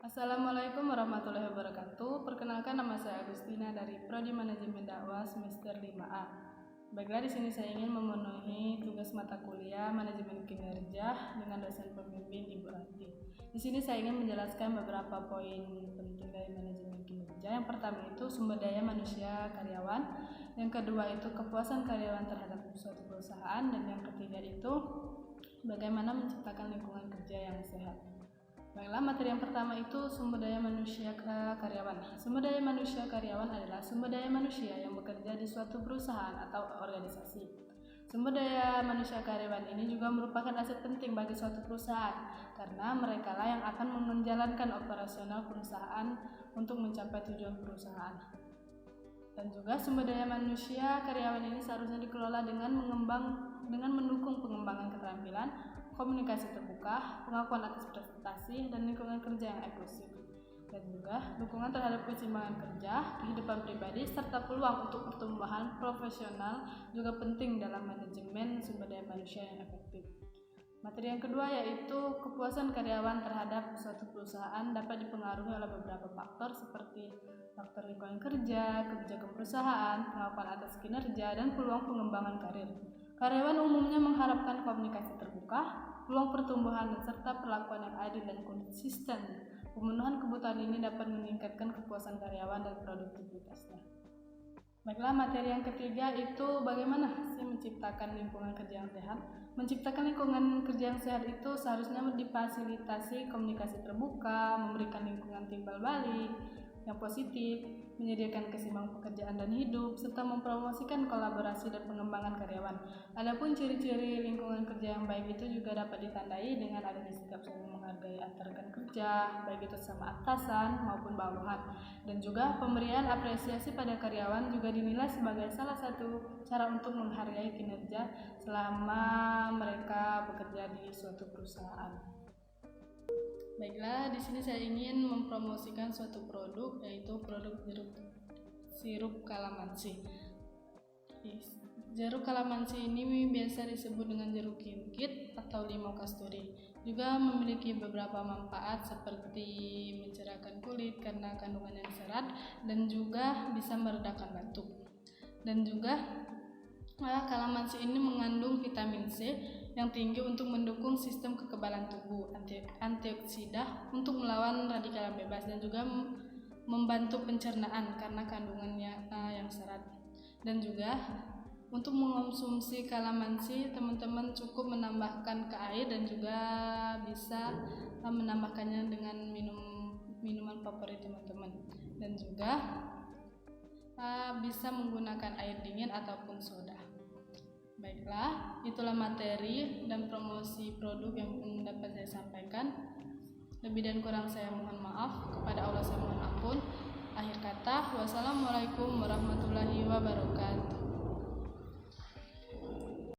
Assalamualaikum warahmatullahi wabarakatuh. Perkenalkan, nama saya Agustina dari Prodi Manajemen Dakwah semester 5A. Baiklah, di sini saya ingin memenuhi tugas mata kuliah Manajemen Kinerja dengan dosen pembimbing Ibu Ranti. Di sini saya ingin menjelaskan beberapa poin penting dari manajemen kinerja. Yang pertama itu sumber daya manusia karyawan, yang kedua itu kepuasan karyawan terhadap suatu perusahaan, dan yang ketiga itu bagaimana menciptakan lingkungan kerja yang sehat. Baiklah, materi yang pertama itu sumber daya manusia karyawan. Sumber daya manusia karyawan adalah sumber daya manusia yang bekerja di suatu perusahaan atau organisasi. Sumber daya manusia karyawan ini juga merupakan aset penting bagi suatu perusahaan karena mereka lah yang akan menjalankan operasional perusahaan untuk mencapai tujuan perusahaan. Dan juga sumber daya manusia karyawan ini seharusnya dikelola dengan mendukung pengembangan keterampilan, komunikasi terbuka, pengakuan atas prestasi, dan lingkungan kerja yang inklusif. Dan juga dukungan terhadap keseimbangan kerja, kehidupan pribadi, serta peluang untuk pertumbuhan profesional juga penting dalam manajemen sumber daya manusia yang efektif. Materi yang kedua yaitu kepuasan karyawan terhadap suatu perusahaan dapat dipengaruhi oleh beberapa faktor seperti faktor lingkungan kerja, kebijakan perusahaan, pengakuan atas kinerja, dan peluang pengembangan karir. Karyawan umumnya mengharapkan komunikasi terbuka, peluang pertumbuhan, serta perlakuan yang adil dan konsisten. Pemenuhan kebutuhan ini dapat meningkatkan kepuasan karyawan dan produktivitasnya. Baiklah, materi yang ketiga itu bagaimana sih menciptakan lingkungan kerja yang sehat. Menciptakan lingkungan kerja yang sehat itu seharusnya difasilitasi komunikasi terbuka, memberikan lingkungan timbal balik yang positif, menyediakan keseimbangan pekerjaan dan hidup, serta mempromosikan kolaborasi dan pengembangan karyawan. Adapun ciri-ciri lingkungan kerja yang baik itu juga dapat ditandai dengan adanya sikap saling menghargai antar rekan kerja, baik itu sama atasan maupun bawahan. Dan juga pemberian apresiasi pada karyawan juga dinilai sebagai salah satu cara untuk menghargai kinerja selama mereka bekerja di suatu perusahaan. Baiklah, di sini saya ingin mempromosikan suatu produk, yaitu produk sirup kalamansi. Jeruk kalamansi ini biasa disebut dengan jeruk kimkit atau limau kasturi. Juga memiliki beberapa manfaat seperti mencerahkan kulit karena kandungannya serat dan juga bisa meredakan batuk. Dan juga kalamansi ini mengandung vitamin C yang tinggi untuk mendukung sistem kekebalan tubuh, antioksida untuk melawan radikal bebas, dan juga membantu pencernaan karena kandungannya yang serat. Dan juga untuk mengonsumsi kalamansi, teman-teman cukup menambahkan ke air dan juga bisa menambahkannya dengan minuman favorit teman-teman. Dan juga bisa menggunakan air dingin ataupun soda. Baiklah, itulah materi dan promosi produk yang dapat saya sampaikan. Lebih dan kurang saya mohon maaf, kepada Allah saya mohon ampun. Akhir kata, wassalamualaikum warahmatullahi wabarakatuh.